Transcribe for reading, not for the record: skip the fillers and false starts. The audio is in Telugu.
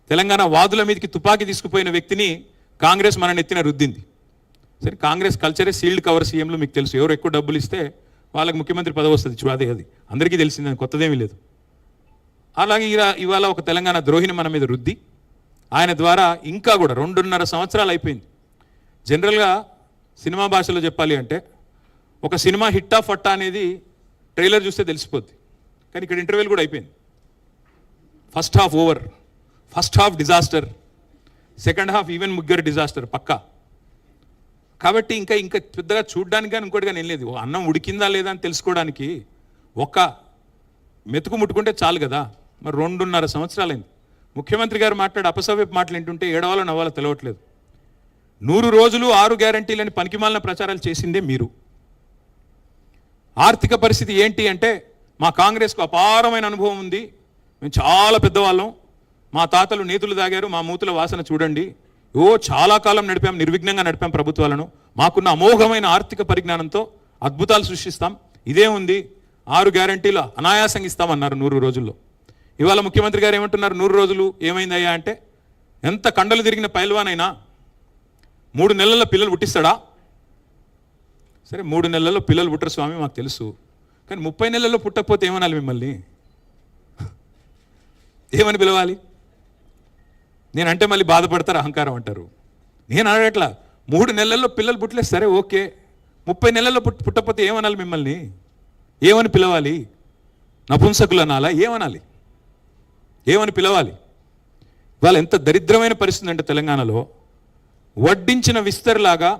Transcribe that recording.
తెలంగాణ వాదుల మీదకి తుపాకీ తీసుకుపోయిన వ్యక్తిని కాంగ్రెస్ మన నెత్తిన రుద్దింది. సరే, కాంగ్రెస్ కల్చరే సీల్డ్ కవర్ సీఎంలు. మీకు తెలుసు, ఎవరు ఎక్కువ డబ్బులు ఇస్తే వాళ్ళకి ముఖ్యమంత్రి పదవి వస్తుంది. అదే అది అందరికీ తెలిసిందని కొత్తదేమీ లేదు. అలాగే ఇవాళ ఒక తెలంగాణ ద్రోహిని మన మీద రుద్ది ఆయన ద్వారా ఇంకా కూడా 2.5 సంవత్సరాలు అయిపోయింది. జనరల్గా సినిమా భాషలో చెప్పాలి అంటే ఒక సినిమా హిట్టా ఫట్టా అనేది ట్రైలర్ చూస్తే తెలిసిపోద్ది. కానీ ఇక్కడ ఇంటర్వ్యూలు కూడా అయిపోయింది. First half over, first half disaster, second half even ముగ్గురు డిజాస్టర్ పక్కా. కాబట్టి ఇంకా పెద్దగా చూడడానికి కానీ ఇంకోటి కానీ ఏం లేదు. అన్నం ఉడికిందా లేదా అని తెలుసుకోవడానికి ఒక మెతుకు ముట్టుకుంటే చాలు కదా. మరి 2.5 సంవత్సరాలైంది. ముఖ్యమంత్రి గారు మాట్లాడే అపసవ్యపు మాటలు ఏంటుంటే ఏడవాలో నవ్వాలో తెలవట్లేదు. 100 రోజులు 6 గ్యారంటీలని పనికిమాలిన ప్రచారాలు చేసిందే మీరు. ఆర్థిక పరిస్థితి ఏంటి అంటే మా కాంగ్రెస్కు అపారమైన అనుభవం ఉంది, మేము చాలా పెద్దవాళ్ళం, మా తాతలు నీతులు తాగారు, మా మూతుల వాసన చూడండి, చాలా కాలం నడిపాం, నిర్విఘ్నంగా నడిపాం ప్రభుత్వాలను, మాకున్న అమోఘమైన ఆర్థిక పరిజ్ఞానంతో అద్భుతాలు సృష్టిస్తాం, ఇదే ఉంది, 6 గ్యారంటీలు అనాయాసంగా ఇస్తామన్నారు 100 రోజుల్లో. ఇవాళ ముఖ్యమంత్రి గారు ఏమంటున్నారు, 100 రోజులు ఏమైందయ్యా అంటే ఎంత కండలు తిరిగిన పైల్వానైనా 3 నెలల్లో పిల్లలు పుట్టిస్తాడా? సరే, 3 నెలల్లో పిల్లలు పుట్టరు స్వామి మాకు తెలుసు, కానీ 30 నెలల్లో పుట్టకపోతే ఏమనాలి మిమ్మల్ని? ఏమని పిలవాలి? నేనంటే మళ్ళీ బాధపడతారు, అహంకారం అంటారు. నేను అడగట్లా, 3 నెలల్లో పిల్లలు పుట్టలేదు సరే ఓకే, 30 నెలల్లో పుట్టకపోతే ఏమనాలి మిమ్మల్ని? ఏమని పిలవాలి? నపుంసకులు అనాలా? ఏమనాలి? ఏమని పిలవాలి? ఇవాళ ఎంత దరిద్రమైన పరిస్థితి అంటే తెలంగాణలో వడ్డించిన విస్తర్లాగా